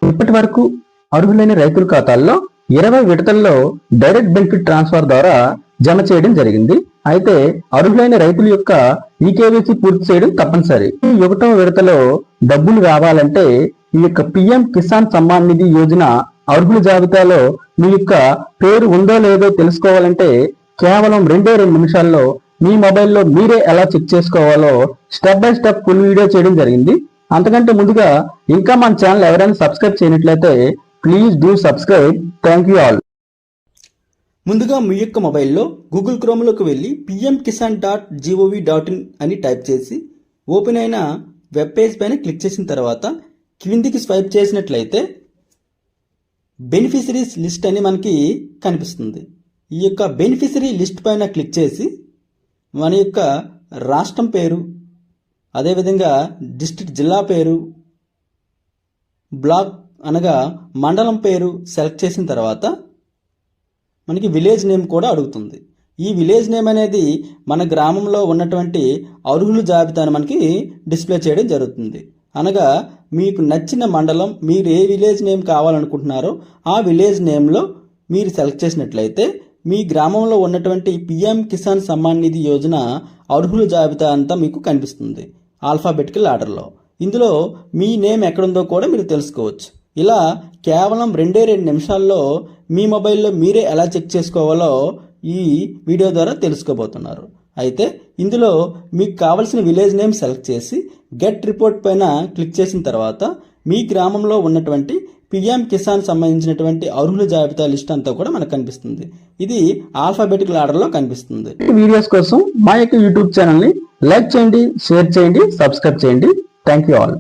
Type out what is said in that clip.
ఇప్పటి వరకు అర్హులైన రైతుల ఖాతాల్లో 20 విడతల్లో డైరెక్ట్ బెనిఫిట్ ట్రాన్స్ఫర్ ద్వారా జమ చేయడం జరిగింది. అయితే అర్హులైన రైతుల యొక్క ఈకేవైసీ పూర్తి చేయడం తప్పనిసరి. ఈ 1వ విడతలో డబ్బులు రావాలంటే ఈ యొక్క పిఎం కిసాన్ సమ్మాన్ నిధి యోజన అర్హుల జాబితాలో మీ యొక్క పేరు ఉందో లేదో తెలుసుకోవాలంటే కేవలం 2 నిమిషాల్లో మీ మొబైల్లో మీరే ఎలా చెక్ చేసుకోవాలో step by step full video చేయడం జరిగింది. అంతకంటే ముందుగా ఇంకా మన ఛానల్ ఎవరైనా సబ్స్క్రైబ్ చేయనట్లయితే please do subscribe. Thank you all. ముందుగా మీ యొక్క మొబైల్లో గూగుల్ క్రోమ్లోకి వెళ్ళి pmkisan.gov.in అని టైప్ చేసి ఓపెన్ అయిన వెబ్ పేజ్ పైన క్లిక్ చేసిన తర్వాత క్రిందికి స్వైప్ చేసినట్లయితే బెనిఫిషరీస్ లిస్ట్ అని మనకి కనిపిస్తుంది. ఈ యొక్క బెనిఫిషరీ లిస్ట్ పైన క్లిక్ చేసి మన యొక్క రాష్ట్రం పేరు, అదేవిధంగా డిస్ట్రిక్ట్ జిల్లా పేరు, బ్లాక్ అనగా మండలం పేరు సెలెక్ట్ చేసిన తర్వాత మనకి విలేజ్ నేమ్ కూడా అడుగుతుంది. ఈ విలేజ్ నేమ్ అనేది మన గ్రామంలో ఉన్నటువంటి అర్హుల జాబితాను మనకి డిస్ప్లే చేయడం జరుగుతుంది. అనగా మీకు నచ్చిన మండలం, మీరు ఏ విలేజ్ నేమ్ కావాలనుకుంటున్నారో ఆ విలేజ్ నేమ్లో మీరు సెలెక్ట్ చేసినట్లయితే మీ గ్రామంలో ఉన్నటువంటి పిఎం కిసాన్ సమ్మాన్ నిధి యోజన అర్హుల జాబితా అంతా మీకు కనిపిస్తుంది ఆల్ఫాబెటికల్ ఆర్డర్లో. ఇందులో మీ నేమ్ ఎక్కడుందో కూడా మీరు తెలుసుకోవచ్చు. ఇలా కేవలం 2 నిమిషాల్లో మీ మొబైల్లో మీరే ఎలా చెక్ చేసుకోవాలో ఈ వీడియో ద్వారా తెలుసుకోబోతున్నారు. అయితే ఇందులో మీకు కావలసిన విలేజ్ నేమ్ సెలెక్ట్ చేసి గెట్ రిపోర్ట్ పైన క్లిక్ చేసిన తర్వాత మీ గ్రామంలో ఉన్నటువంటి పిఎం కిసాన్ సంబంధించినటువంటి అర్హుల జాబితా లిస్ట్ అంతా కూడా మనకు కనిపిస్తుంది. ఇది ఆల్ఫాబెటికల్ ఆర్డర్లో కనిపిస్తుంది. వీడియోస్ కోసం మా యొక్క యూట్యూబ్ ఛానల్ని లైక్ చేయండి, షేర్ చేయండి, సబ్స్క్రైబ్ చేయండి. Thank you all.